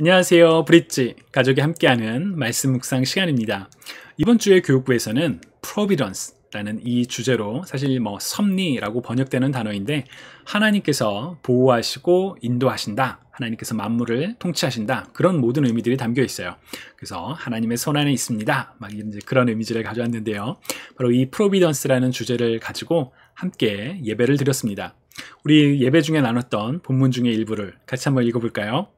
안녕하세요. 브릿지 가족이 함께하는 말씀 묵상 시간입니다. 이번 주의 교육부에서는 Providence라는 이 주제로 사실 섭리라고 번역되는 단어인데 하나님께서 보호하시고 인도하신다. 하나님께서 만물을 통치하신다. 그런 모든 의미들이 담겨 있어요. 그래서 하나님의 손 안에 있습니다. 이제 그런 의미들을 가져왔는데요. 바로 이 Providence라는 주제를 가지고 함께 예배를 드렸습니다. 우리 예배 중에 나눴던 본문 중의 일부를 같이 한번 읽어볼까요?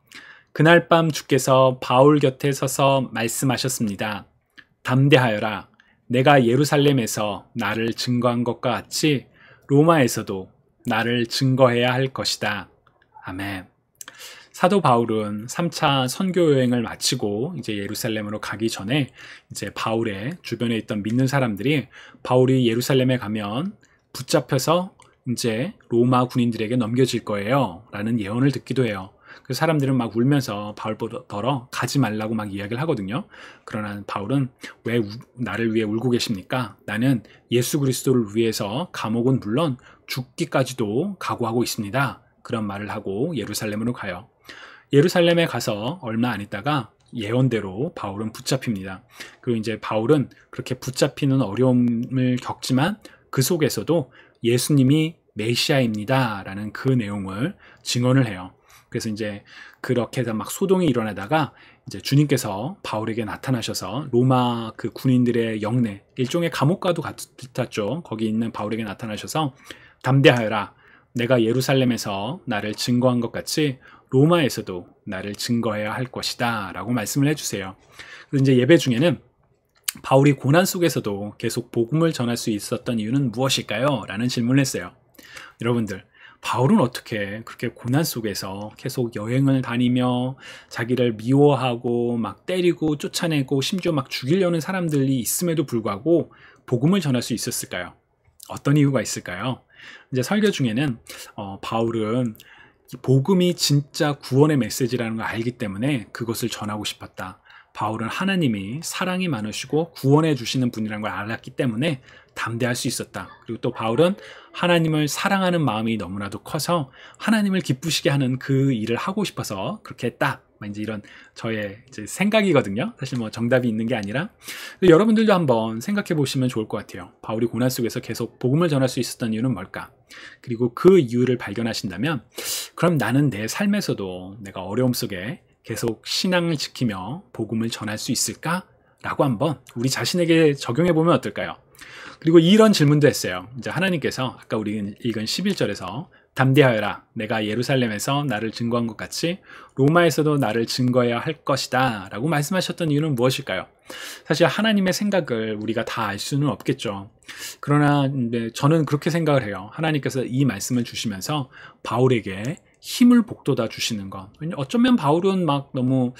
그날 밤 주께서 바울 곁에 서서 말씀하셨습니다. 담대하여라. 내가 예루살렘에서 나를 증거한 것과 같이 로마에서도 나를 증거해야 할 것이다. 아멘. 사도 바울은 3차 선교 여행을 마치고 이제 예루살렘으로 가기 전에 이제 바울의 주변에 있던 믿는 사람들이 바울이 예루살렘에 가면 붙잡혀서 이제 로마 군인들에게 넘겨질 거예요. 라는 예언을 듣기도 해요. 그 사람들은 막 울면서 바울보러 가지 말라고 막 이야기를 하거든요. 그러나 바울은 왜 나를 위해 울고 계십니까? 나는 예수 그리스도를 위해서 감옥은 물론 죽기까지도 각오하고 있습니다. 그런 말을 하고 예루살렘으로 가요. 예루살렘에 가서 얼마 안 있다가 예언대로 바울은 붙잡힙니다. 그리고 이제 바울은 그렇게 붙잡히는 어려움을 겪지만 그 속에서도 예수님이 메시아입니다. 라는 그 내용을 증언을 해요. 그래서 이제 그렇게 해서 막 소동이 일어나다가 이제 주님께서 바울에게 나타나셔서 로마 그 군인들의 영내, 일종의 감옥과도 같았죠. 거기 있는 바울에게 나타나셔서 담대하여라. 내가 예루살렘에서 나를 증거한 것 같이 로마에서도 나를 증거해야 할 것이다. 라고 말씀을 해주세요. 그래서 이제 예배 중에는 바울이 고난 속에서도 계속 복음을 전할 수 있었던 이유는 무엇일까요? 라는 질문을 했어요. 여러분들, 바울은 어떻게 그렇게 고난 속에서 계속 여행을 다니며 자기를 미워하고 막 때리고 쫓아내고 심지어 막 죽이려는 사람들이 있음에도 불구하고 복음을 전할 수 있었을까요? 어떤 이유가 있을까요? 이제 설교 중에는 바울은 복음이 진짜 구원의 메시지라는 걸 알기 때문에 그것을 전하고 싶었다. 바울은 하나님이 사랑이 많으시고 구원해 주시는 분이라는 걸 알았기 때문에 담대할 수 있었다. 그리고 또 바울은 하나님을 사랑하는 마음이 너무나도 커서 하나님을 기쁘시게 하는 그 일을 하고 싶어서 그렇게 했다. 이제 이런 저의 이제 생각이거든요. 사실 정답이 있는 게 아니라 여러분들도 한번 생각해 보시면 좋을 것 같아요. 바울이 고난 속에서 계속 복음을 전할 수 있었던 이유는 뭘까? 그리고 그 이유를 발견하신다면 그럼 나는 내 삶에서도 내가 어려움 속에 계속 신앙을 지키며 복음을 전할 수 있을까? 라고 한번 우리 자신에게 적용해 보면 어떨까요? 그리고 이런 질문도 했어요. 이제 하나님께서 아까 우리 읽은 11절에서 담대하여라. 내가 예루살렘에서 나를 증거한 것 같이 로마에서도 나를 증거해야 할 것이다. 라고 말씀하셨던 이유는 무엇일까요? 사실 하나님의 생각을 우리가 다 알 수는 없겠죠. 그러나 저는 그렇게 생각을 해요. 하나님께서 이 말씀을 주시면서 바울에게 힘을 북돋아 주시는 것. 어쩌면 바울은 막 너무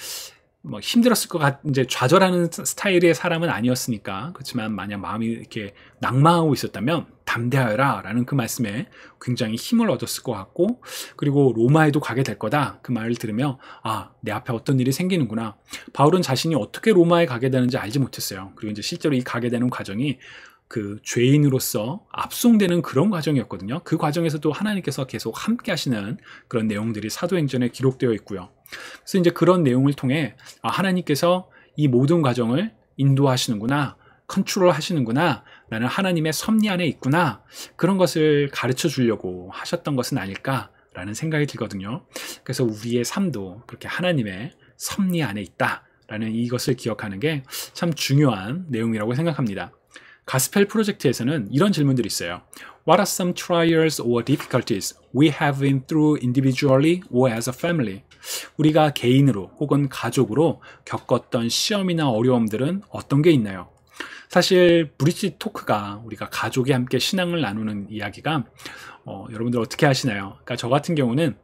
힘들었을 것 이제 좌절하는 스타일의 사람은 아니었으니까. 그렇지만 만약 마음이 이렇게 낙망하고 있었다면 담대하여라 라는 그 말씀에 굉장히 힘을 얻었을 것 같고, 그리고 로마에도 가게 될 거다 그 말을 들으며 내 앞에 어떤 일이 생기는구나. 바울은 자신이 어떻게 로마에 가게 되는지 알지 못했어요. 그리고 이제 실제로 이 가게 되는 과정이 그 죄인으로서 압송되는 그런 과정이었거든요. 그 과정에서도 하나님께서 계속 함께 하시는 그런 내용들이 사도행전에 기록되어 있고요. 그래서 이제 그런 내용을 통해 하나님께서 이 모든 과정을 인도하시는구나, 컨트롤 하시는구나, 나는 하나님의 섭리 안에 있구나, 그런 것을 가르쳐 주려고 하셨던 것은 아닐까라는 생각이 들거든요. 그래서 우리의 삶도 그렇게 하나님의 섭리 안에 있다라는 이것을 기억하는 게 참 중요한 내용이라고 생각합니다. 가스펠 프로젝트에서는 이런 질문들이 있어요. What are some trials or difficulties we have been through individually or as a family? 우리가 개인으로 혹은 가족으로 겪었던 시험이나 어려움들은 어떤 게 있나요? 사실 브릿지 토크가 우리가 가족이 함께 신앙을 나누는 이야기가 여러분들 어떻게 하시나요? 그러니까 저 같은 경우는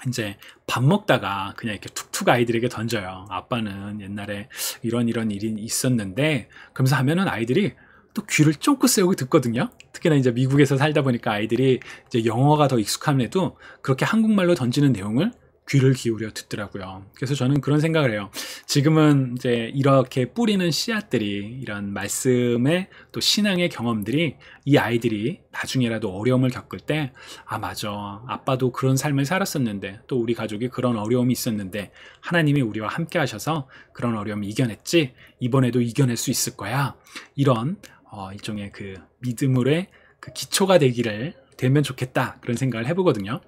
이제 밥 먹다가 그냥 이렇게 툭툭 아이들에게 던져요. 아빠는 옛날에 이런 일이 있었는데, 그러면서 하면은 아이들이 또 귀를 쫑긋 세우고 듣거든요. 특히나 이제 미국에서 살다 보니까 아이들이 이제 영어가 더 익숙함에도 그렇게 한국말로 던지는 내용을 귀를 기울여 듣더라고요. 그래서 저는 그런 생각을 해요. 지금은 이제 이렇게 뿌리는 씨앗들이 이런 말씀의 또 신앙의 경험들이 이 아이들이 나중에라도 어려움을 겪을 때, 아, 맞아. 아빠도 그런 삶을 살았었는데, 또 우리 가족이 그런 어려움이 있었는데, 하나님이 우리와 함께 하셔서 그런 어려움을 이겨냈지, 이번에도 이겨낼 수 있을 거야. 이런, 일종의 그 믿음의 그 기초가 되면 좋겠다. 그런 생각을 해보거든요.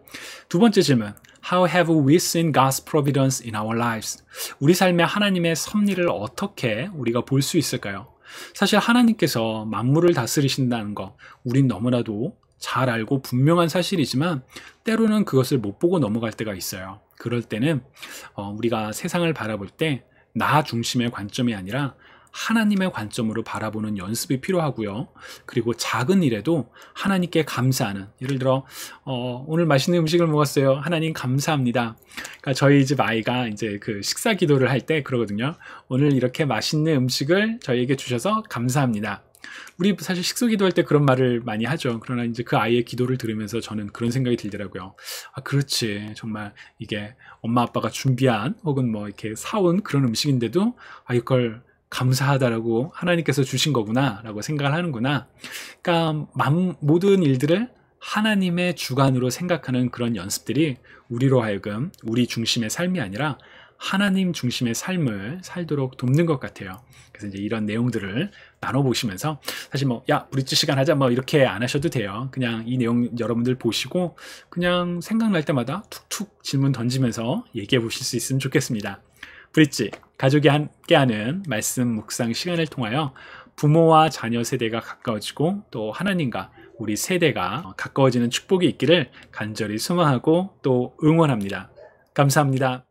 두 번째 질문. How have we seen God's providence in our lives? 우리 삶에 하나님의 섭리를 어떻게 우리가 볼 수 있을까요? 사실 하나님께서 만물을 다스리신다는 거 우린 너무나도 잘 알고 분명한 사실이지만 때로는 그것을 못 보고 넘어갈 때가 있어요. 그럴 때는 우리가 세상을 바라볼 때 나 중심의 관점이 아니라 하나님의 관점으로 바라보는 연습이 필요하고요. 그리고 작은 일에도 하나님께 감사하는, 예를 들어 오늘 맛있는 음식을 먹었어요. 하나님 감사합니다. 그러니까 저희 집 아이가 이제 그 식사 기도를 할 때 그러거든요. 오늘 이렇게 맛있는 음식을 저희에게 주셔서 감사합니다. 우리 사실 식사 기도할 때 그런 말을 많이 하죠. 그러나 이제 그 아이의 기도를 들으면서 저는 그런 생각이 들더라고요. 아, 그렇지. 정말 이게 엄마 아빠가 준비한 혹은 뭐 이렇게 사온 그런 음식인데도 이걸 감사하다라고 하나님께서 주신 거구나 라고 생각을 하는구나. 그러니까 모든 일들을 하나님의 주관으로 생각하는 그런 연습들이 우리로 하여금 우리 중심의 삶이 아니라 하나님 중심의 삶을 살도록 돕는 것 같아요. 그래서 이제 이런 내용들을 나눠보시면서 사실 야, 브릿지 시간 하자 이렇게 안 하셔도 돼요. 그냥 이 내용 여러분들 보시고 그냥 생각날 때마다 툭툭 질문 던지면서 얘기해 보실 수 있으면 좋겠습니다. 브릿지, 가족이 함께하는 말씀 묵상 시간을 통하여 부모와 자녀 세대가 가까워지고 또 하나님과 우리 세대가 가까워지는 축복이 있기를 간절히 소망하고 또 응원합니다. 감사합니다.